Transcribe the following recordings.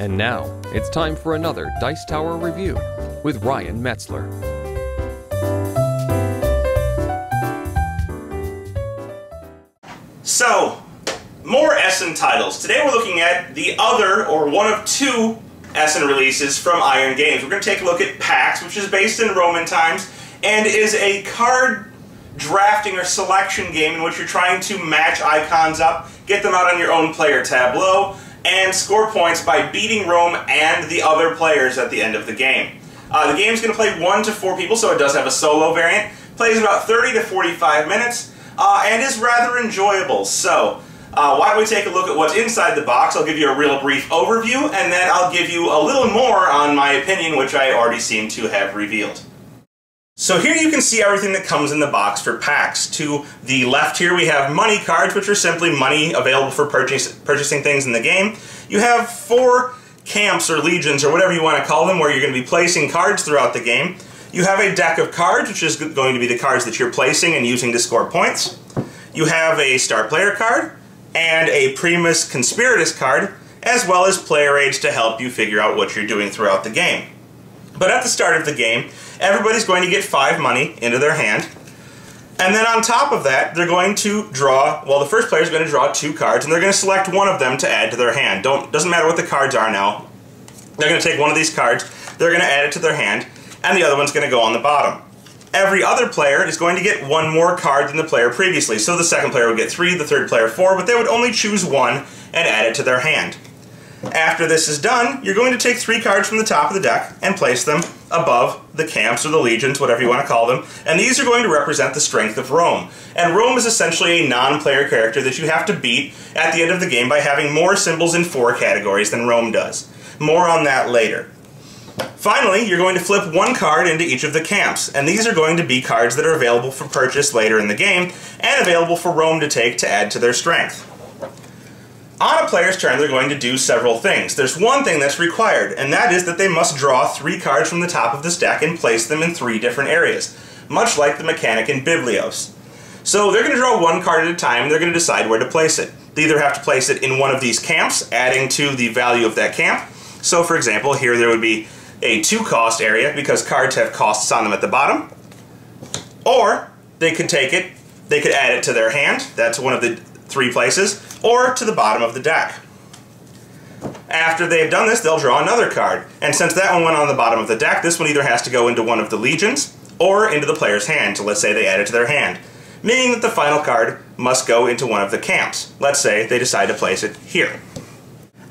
And now, it's time for another Dice Tower review with Ryan Metzler. So, more Essen titles. Today we're looking at the other, or one of two, Essen releases from Iron Games. We're going to take a look at PAX, which is based in Roman times, and is a card drafting or selection game in which you're trying to match icons up, get them out on your own player tableau, and score points by beating Rome and the other players at the end of the game. The game's going to play 1 to 4 people, so it does have a solo variant. Plays about 30 to 45 minutes, and is rather enjoyable. So, why don't we take a look at what's inside the box. I'll give you a real brief overview, and then I'll give you a little more on my opinion, which I already seem to have revealed. So here you can see everything that comes in the box for PAX. To the left here we have money cards, which are simply money available for purchasing things in the game. You have 4 camps or legions or whatever you want to call them, where you're going to be placing cards throughout the game. You have a deck of cards, which is going to be the cards that you're placing and using to score points. You have a star player card and a Primus Conspiratus card, as well as player aids to help you figure out what you're doing throughout the game. But at the start of the game, everybody's going to get 5 money into their hand. And then on top of that, they're going to draw, well, the first player is going to draw 2 cards, and they're going to select one of them to add to their hand. Doesn't matter what the cards are now. They're going to take one of these cards, they're going to add it to their hand, and the other one's going to go on the bottom. Every other player is going to get 1 more card than the player previously. So the second player would get 3, the third player 4, but they would only choose 1 and add it to their hand. After this is done, you're going to take 3 cards from the top of the deck and place them above the camps or the legions, whatever you want to call them, and these are going to represent the strength of Rome. And Rome is essentially a non-player character that you have to beat at the end of the game by having more symbols in 4 categories than Rome does. More on that later. Finally, you're going to flip 1 card into each of the camps, and these are going to be cards that are available for purchase later in the game, and available for Rome to take to add to their strength. On a player's turn, they're going to do several things. There's one thing that's required, and that is that they must draw 3 cards from the top of this deck and place them in 3 different areas, much like the mechanic in Biblios. So they're going to draw 1 card at a time, and they're going to decide where to place it. They either have to place it in one of these camps, adding to the value of that camp. So for example, here there would be a 2-cost area, because cards have costs on them at the bottom. Or they could take it, they could add it to their hand, that's one of the 3 places, or to the bottom of the deck. After they've done this, they'll draw another card, and since that one went on the bottom of the deck, this one either has to go into one of the legions, or into the player's hand, so let's say they add it to their hand, meaning that the final card must go into one of the camps. Let's say they decide to place it here.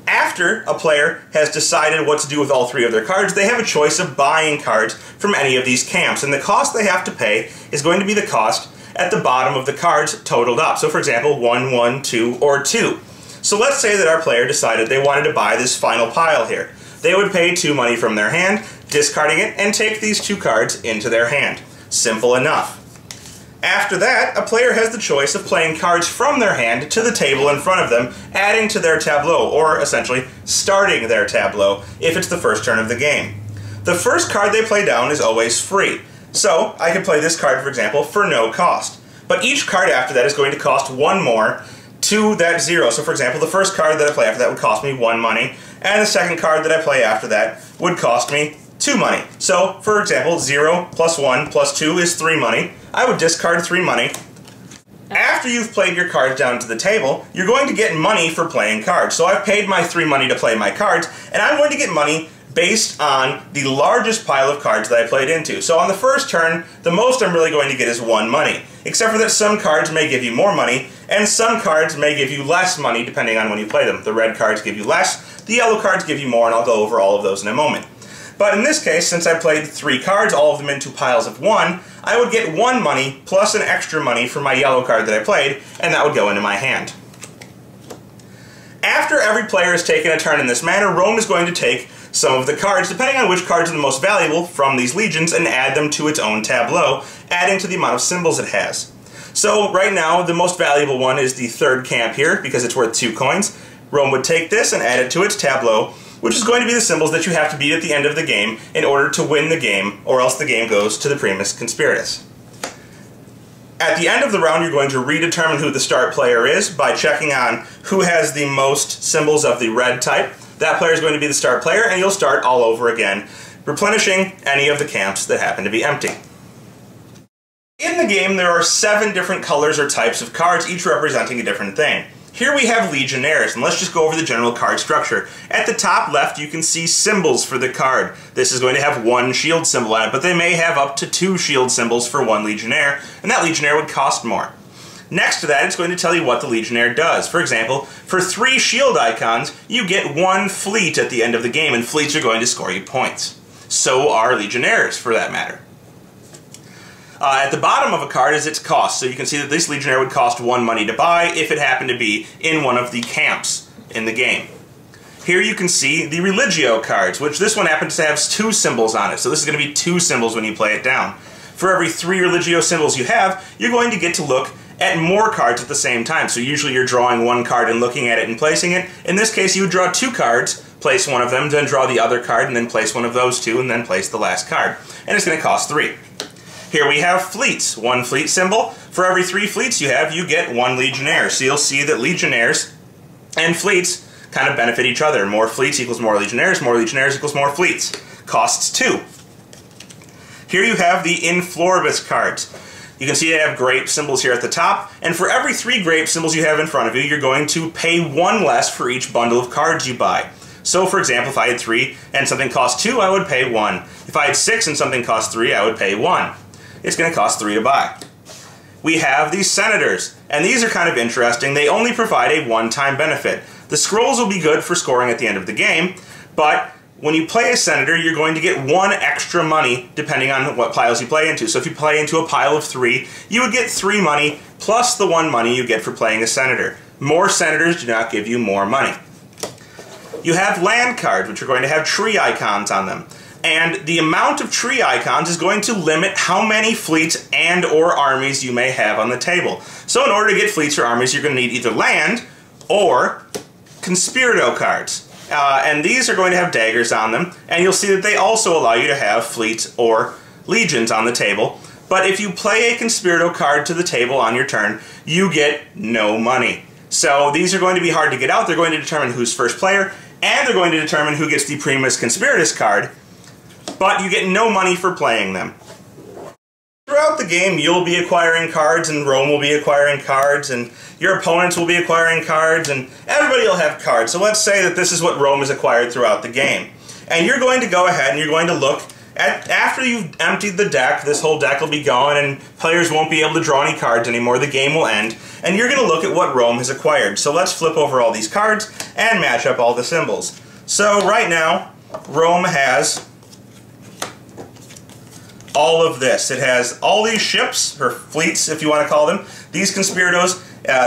After a player has decided what to do with all 3 of their cards, they have a choice of buying cards from any of these camps, and the cost they have to pay is going to be the cost at the bottom of the cards totaled up. So for example, 1, 1, 2, or 2. So let's say that our player decided they wanted to buy this final pile here. They would pay 2 money from their hand, discarding it, and take these 2 cards into their hand. Simple enough. After that, a player has the choice of playing cards from their hand to the table in front of them, adding to their tableau, or essentially starting their tableau, if it's the first turn of the game. The first card they play down is always free. So, I could play this card, for example, for no cost. But each card after that is going to cost 1 more to that 0. So, for example, the first card that I play after that would cost me 1 money, and the second card that I play after that would cost me 2 money. So, for example, 0 plus 1 plus 2 is 3 money. I would discard 3 money. After you've played your cards down to the table, you're going to get money for playing cards. So I've paid my 3 money to play my cards, and I'm going to get money based on the largest pile of cards that I played into. So on the first turn, the most I'm really going to get is 1 money. Except for that some cards may give you more money, and some cards may give you less money depending on when you play them. The red cards give you less, the yellow cards give you more, and I'll go over all of those in a moment. But in this case, since I played 3 cards, all of them into piles of 1, I would get 1 money plus an extra money for my yellow card that I played, and that would go into my hand. After every player has taken a turn in this manner, Rome is going to take some of the cards, depending on which cards are the most valuable from these legions, and add them to its own tableau, adding to the amount of symbols it has. So right now, the most valuable one is the 3rd camp here, because it's worth 2 coins. Rome would take this and add it to its tableau, which is going to be the symbols that you have to beat at the end of the game in order to win the game, or else the game goes to the Primus Conspiratus. At the end of the round, you're going to redetermine who the start player is by checking on who has the most symbols of the red type. that player is going to be the start player, and you'll start all over again, replenishing any of the camps that happen to be empty. In the game, there are 7 different colors or types of cards, each representing a different thing. Here we have Legionnaires, and let's just go over the general card structure. At the top left, you can see symbols for the card. This is going to have 1 shield symbol on it, but they may have up to 2 shield symbols for 1 Legionnaire, and that Legionnaire would cost more. Next to that, it's going to tell you what the Legionnaire does. For example, for 3 shield icons, you get 1 fleet at the end of the game, and fleets are going to score you points. So are Legionnaires, for that matter. At the bottom of a card is its cost, so you can see that this Legionnaire would cost 1 money to buy if it happened to be in one of the camps in the game. Here you can see the Religio cards, which this one happens to have 2 symbols on it, so this is going to be 2 symbols when you play it down. For every 3 Religio symbols you have, you're going to get to look at more cards at the same time, so usually you're drawing 1 card and looking at it and placing it. In this case, you would draw 2 cards, place one of them, then draw the other card, and then place one of those 2, and then place the last card. And it's going to cost 3. Here we have fleets, 1 fleet symbol. For every 3 fleets you have, you get 1 Legionnaire. So you'll see that Legionnaires and fleets kind of benefit each other. More fleets equals more Legionnaires equals more fleets. Costs 2. Here you have the In Floribus cards. You can see they have grape symbols here at the top, and for every 3 grape symbols you have in front of you, you're going to pay 1 less for each bundle of cards you buy. So, for example, if I had 3 and something cost 2, I would pay 1. If I had 6 and something cost 3, I would pay 1. It's going to cost 3 to buy. We have these Senators, and these are kind of interesting. They only provide a one-time benefit. The scrolls will be good for scoring at the end of the game, but when you play a Senator, you're going to get 1 extra money depending on what piles you play into. So if you play into a pile of 3, you would get 3 money plus the 1 money you get for playing a Senator. More Senators do not give you more money. You have land cards, which are going to have tree icons on them. And the amount of tree icons is going to limit how many fleets and or armies you may have on the table. So in order to get fleets or armies, you're going to need either land or Conspirato cards. And these are going to have daggers on them, and you'll see that they also allow you to have fleets or legions on the table. But if you play a Conspirato card to the table on your turn, you get no money. So these are going to be hard to get out. They're going to determine who's first player, and they're going to determine who gets the Primus Conspiratus card. But you get no money for playing them. Throughout the game, you'll be acquiring cards, and Rome will be acquiring cards, and your opponents will be acquiring cards, and everybody will have cards. So let's say that this is what Rome has acquired throughout the game. And you're going to go ahead and you're going to look at, after you've emptied the deck, this whole deck will be gone, and players won't be able to draw any cards anymore. The game will end, and you're going to look at what Rome has acquired. So let's flip over all these cards and match up all the symbols. So right now, Rome has all of this. It has all these ships, or fleets if you want to call them, these Conspiratos,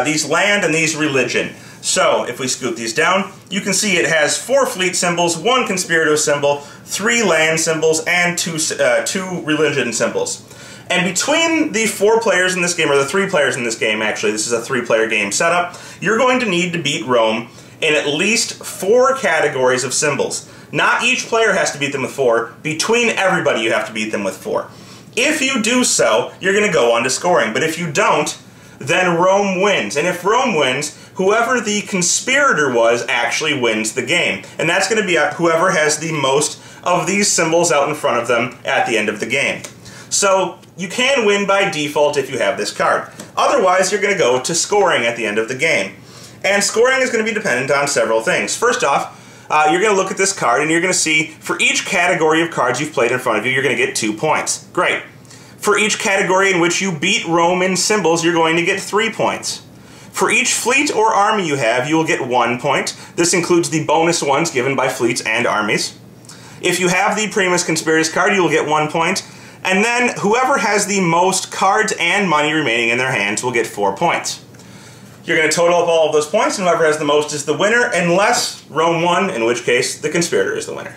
these land, and these religion. So if we scoot these down, you can see it has 4 fleet symbols, 1 Conspirato symbol, 3 land symbols, and 2 religion symbols. And between the 4 players in this game, or the 3 players in this game actually, this is a 3-player game setup, you're going to need to beat Rome in at least 4 categories of symbols. Not each player has to beat them with 4. Between everybody you have to beat them with 4. If you do so, you're going to go on to scoring. But if you don't, then Rome wins. And if Rome wins, whoever the conspirator was actually wins the game. And that's going to be whoever has the most of these symbols out in front of them at the end of the game. So you can win by default if you have this card. Otherwise, you're going to go to scoring at the end of the game. And scoring is going to be dependent on several things. First off, you're going to look at this card and you're going to see for each category of cards you've played in front of you, you're going to get 2 points. Great. For each category in which you beat Rome in symbols, you're going to get 3 points. For each fleet or army you have, you will get 1 point. This includes the bonus ones given by fleets and armies. If you have the Primus Conspiratus card, you will get 1 point. And then whoever has the most cards and money remaining in their hands will get 4 points. You're going to total up all of those points, and whoever has the most is the winner, unless Rome won, in which case the conspirator is the winner.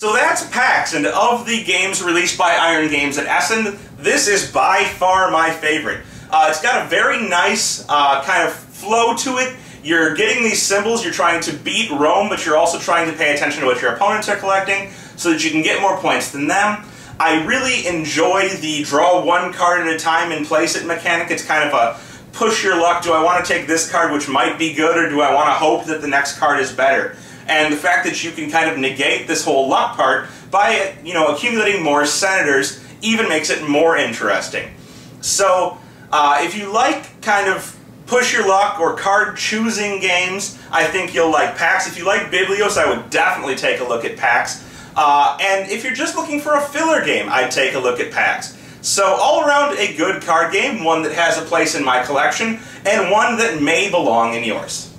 So that's PAX, and of the games released by Iron Games at Essen, this is by far my favorite. It's got a very nice kind of flow to it. You're getting these symbols, you're trying to beat Rome, but you're also trying to pay attention to what your opponents are collecting so that you can get more points than them. I really enjoy the draw 1 card at a time and place it mechanic. It's kind of a push your luck. Do I want to take this card, which might be good, or do I want to hope that the next card is better? And the fact that you can kind of negate this whole luck part by, accumulating more senators even makes it more interesting. So, if you like kind of push your luck or card choosing games, I think you'll like PAX. If you like Biblios, I would definitely take a look at PAX. And if you're just looking for a filler game, I'd take a look at PAX. So all around a good card game, one that has a place in my collection, and one that may belong in yours.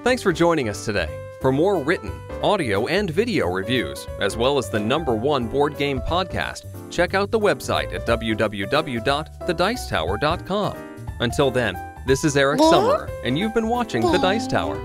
Thanks for joining us today. For more written, audio, and video reviews, as well as the #1 board game podcast, check out the website at www.thedicetower.com. Until then, this is Eric Summerer, and you've been watching The Dice Tower.